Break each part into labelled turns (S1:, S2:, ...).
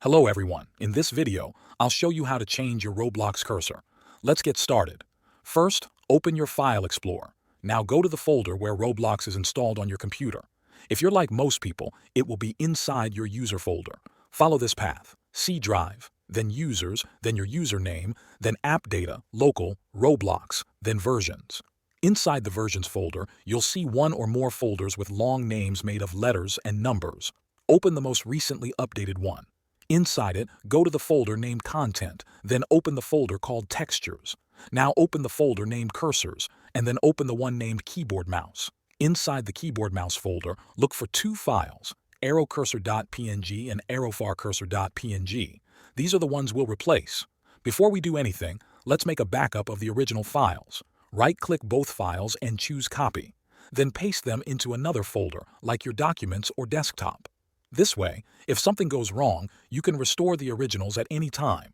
S1: Hello everyone, in this video, I'll show you how to change your Roblox cursor. Let's get started. First, open your File Explorer. Now go to the folder where Roblox is installed on your computer. If you're like most people, it will be inside your user folder. Follow this path. C Drive, then Users, then your username, then App Data, Local, Roblox, then Versions. Inside the Versions folder, you'll see one or more folders with long names made of letters and numbers. Open the most recently updated one. Inside it, go to the folder named Content, then open the folder called Textures. Now open the folder named Cursors, and then open the one named Keyboard Mouse. Inside the Keyboard Mouse folder, look for two files, arrowcursor.png and arrowfarcursor.png. These are the ones we'll replace. Before we do anything, let's make a backup of the original files. Right-click both files and choose Copy. Then paste them into another folder, like your Documents or Desktop. This way, if something goes wrong, you can restore the originals at any time.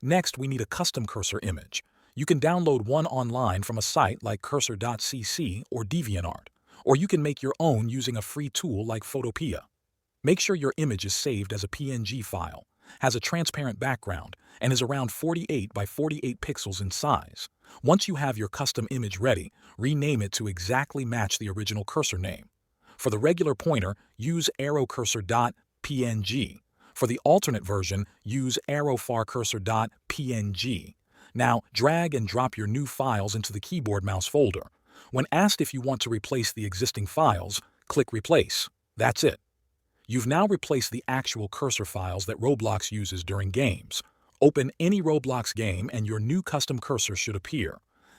S1: Next, we need a custom cursor image. You can download one online from a site like cursor.cc or DeviantArt, or you can make your own using a free tool like Photopea. Make sure your image is saved as a PNG file, has a transparent background, and is around 48 by 48 pixels in size. Once you have your custom image ready, rename it to exactly match the original cursor name. For the regular pointer, use arrowcursor.png. For the alternate version, use arrowfarcursor.png. Now, drag and drop your new files into the Keyboard Mouse folder. When asked if you want to replace the existing files, click Replace. That's it. You've now replaced the actual cursor files that Roblox uses during games. Open any Roblox game and your new custom cursor should appear.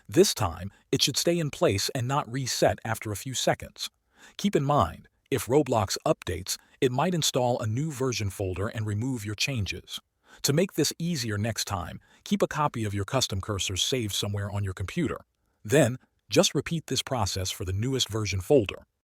S1: This time, it should stay in place and not reset after a few seconds. Keep in mind, if Roblox updates, it might install a new version folder and remove your changes. To make this easier next time, keep a copy of your custom cursor saved somewhere on your computer. Then, just repeat this process for the newest version folder.